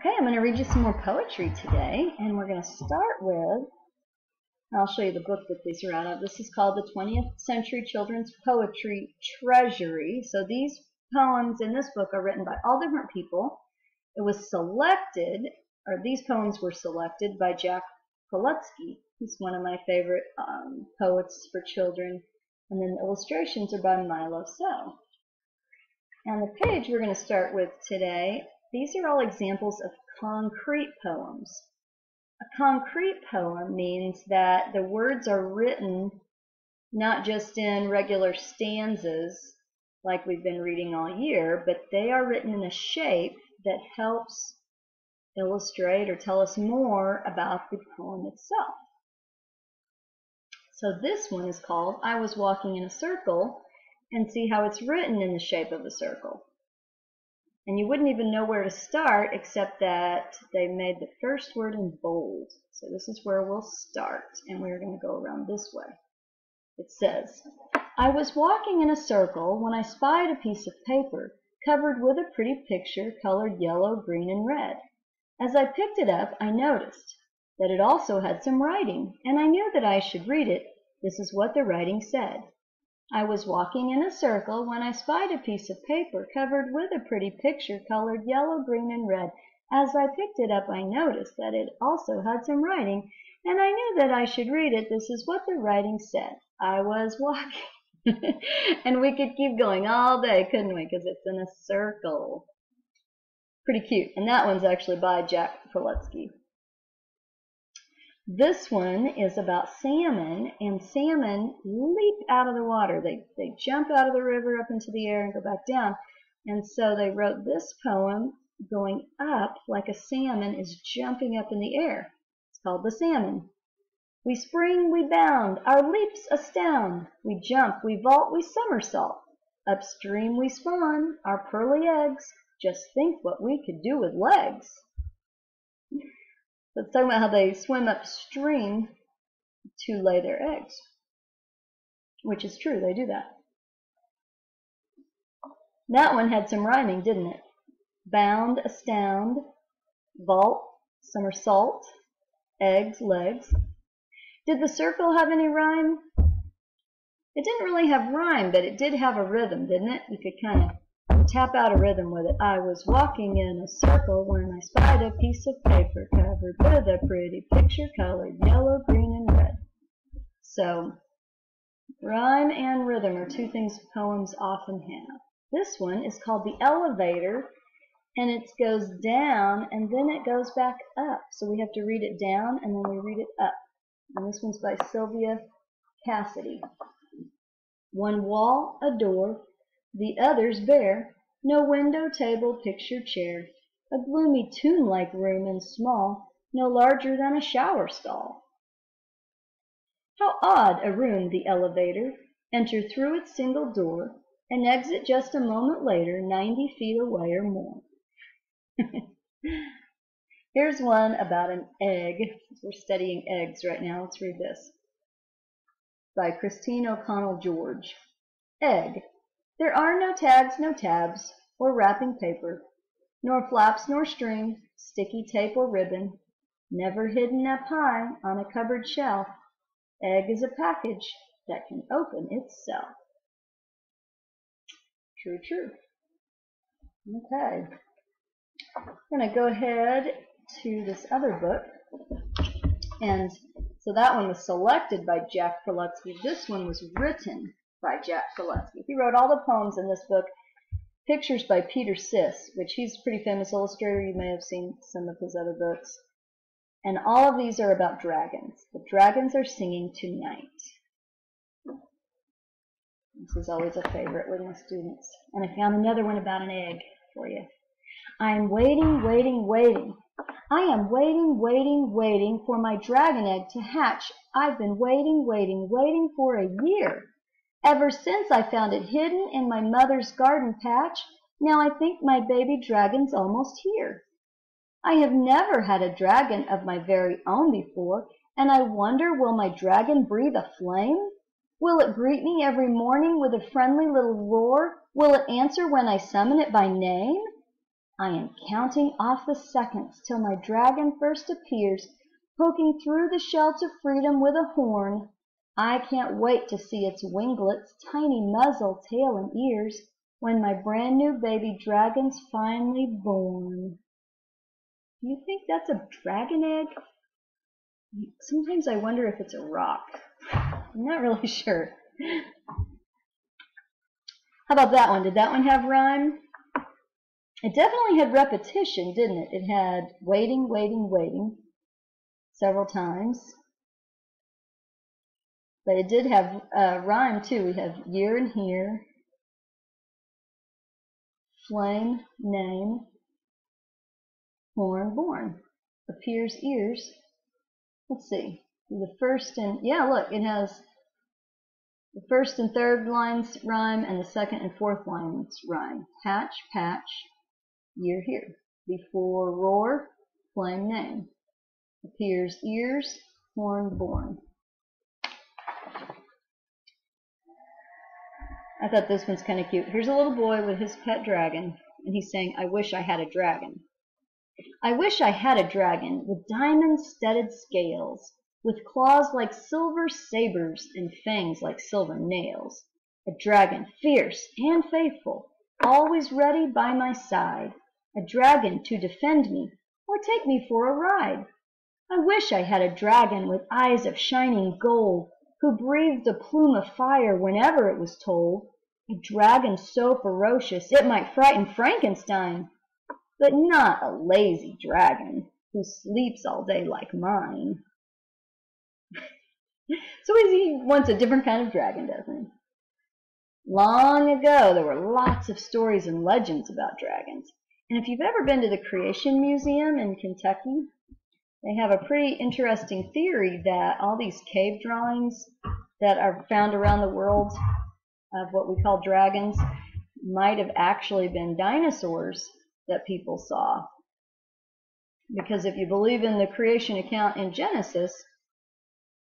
Okay, I'm going to read you some more poetry today, and we're going to start with, I'll show you the book that these are out of. This is called the 20th Century Children's Poetry Treasury. So these poems in this book are written by all different people. It was selected, or these poems were selected by Jack Prelutsky. He's one of my favorite poets for children. And then the illustrations are by Milo So. And the page we're going to start with today, these are all examples of concrete poems. A concrete poem means that the words are written not just in regular stanzas like we've been reading all year, but they are written in a shape that helps illustrate or tell us more about the poem itself. So this one is called I Was Walking in a Circle, and see how it's written in the shape of a circle. And you wouldn't even know where to start except that they made the first word in bold. So this is where we'll start, and we're going to go around this way. It says, I was walking in a circle when I spied a piece of paper covered with a pretty picture colored yellow, green, and red. As I picked it up, I noticed that it also had some writing, and I knew that I should read it. This is what the writing said. I was walking in a circle when I spied a piece of paper covered with a pretty picture colored yellow, green, and red. As I picked it up, I noticed that it also had some writing, and I knew that I should read it. This is what the writing said. I was walking. And we could keep going all day, couldn't we? Because it's in a circle. Pretty cute. And that one's actually by Jack Prelutsky. This one is about salmon, and salmon leap out of the water. They jump out of the river up into the air and go back down. And so they wrote this poem going up like a salmon is jumping up in the air. It's called The Salmon. We spring, we bound, our leaps astound. We jump, we vault, we somersault. Upstream we spawn, our pearly eggs. Just think what we could do with legs. So it's talking about how they swim upstream to lay their eggs, which is true, they do that. That one had some rhyming, didn't it? Bound, astound, vault, somersault, eggs, legs. Did the circle have any rhyme? It didn't really have rhyme, but it did have a rhythm, didn't it? You could kind of tap out a rhythm with it. I was walking in a circle when I spied a piece of paper covered with a pretty picture colored yellow, green, and red. So, rhyme and rhythm are two things poems often have. This one is called The Elevator, and it goes down and then it goes back up. So we have to read it down and then we read it up. And this one's by Sylvia Cassidy. One wall, a door, the others bare, no window, table, picture, chair, a gloomy tomb-like room and small, no larger than a shower stall. How odd a room, the elevator, enter through its single door, and exit just a moment later, 90 feet away or more. Here's one about an egg. We're studying eggs right now. Let's read this. By Christine O'Connell George. Egg. There are no tags, no tabs, or wrapping paper, nor flaps nor string, sticky tape or ribbon, never hidden up high on a cupboard shelf. Egg is a package that can open itself. True, true. Okay. I'm going to go ahead to this other book. And so that one was selected by Jack Prelutsky. This one was written by Jack Prelutsky. He wrote all the poems in this book. Pictures by Peter Siss, which he's a pretty famous illustrator. You may have seen some of his other books. And all of these are about dragons. The dragons are singing tonight. This is always a favorite with my students. And I found another one about an egg for you. I am waiting, waiting, waiting. I am waiting, waiting, waiting for my dragon egg to hatch. I've been waiting, waiting, waiting for a year. Ever since I found it hidden in my mother's garden patch, now I think my baby dragon's almost here. I have never had a dragon of my very own before, and I wonder, will my dragon breathe a flame? Will it greet me every morning with a friendly little roar? Will it answer when I summon it by name? I am counting off the seconds till my dragon first appears, poking through the shell to freedom with a horn. I can't wait to see its winglets, tiny muzzle, tail, and ears, when my brand new baby dragon's finally born. Do you think that's a dragon egg? Sometimes I wonder if it's a rock. I'm not really sure. How about that one? Did that one have rhyme? It definitely had repetition, didn't it? It had waiting, waiting, waiting several times. But it did have rhyme too. We have year and here, flame, name, horn, born, appears, ears. Let's see. The first and, yeah, look, it has the first and third lines rhyme and the second and fourth lines rhyme. Hatch, patch, year, here. Before roar, flame, name. Appears, ears, horn, born. I thought this one's kind of cute. Here's a little boy with his pet dragon, and he's saying, I wish I had a dragon. I wish I had a dragon with diamond-studded scales, with claws like silver sabers and fangs like silver nails. A dragon fierce and faithful, always ready by my side. A dragon to defend me or take me for a ride. I wish I had a dragon with eyes of shining gold, who breathed a plume of fire whenever it was told. A dragon so ferocious it might frighten Frankenstein, but not a lazy dragon who sleeps all day like mine. So he wants a different kind of dragon, doesn't he? Long ago, there were lots of stories and legends about dragons. And if you've ever been to the Creation Museum in Kentucky, they have a pretty interesting theory that all these cave drawings that are found around the world of what we call dragons might have actually been dinosaurs that people saw. Because if you believe in the creation account in Genesis,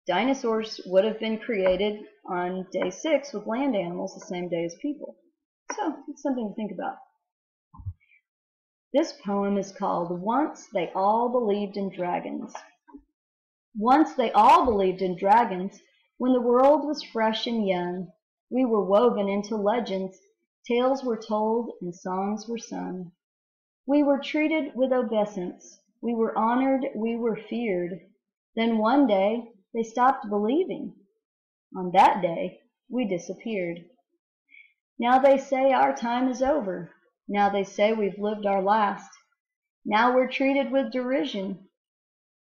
dinosaurs would have been created on day 6 with land animals the same day as people. So it's something to think about. This poem is called Once They All Believed in Dragons. Once they all believed in dragons, when the world was fresh and young. We were woven into legends, tales were told, and songs were sung. We were treated with obeisance, we were honored, we were feared. Then one day they stopped believing. On that day we disappeared. Now they say our time is over. Now they say we've lived our last. Now we're treated with derision.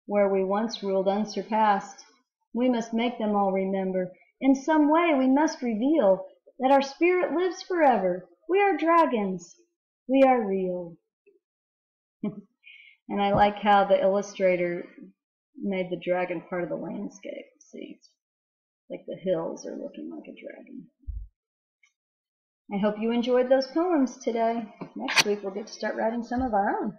Where we once ruled unsurpassed, we must make them all remember. In some way we must reveal that our spirit lives forever. We are dragons. We are real. And I like how the illustrator made the dragon part of the landscape. See, it's like the hills are looking like a dragon. I hope you enjoyed those poems today. Next week we'll get to start writing some of our own.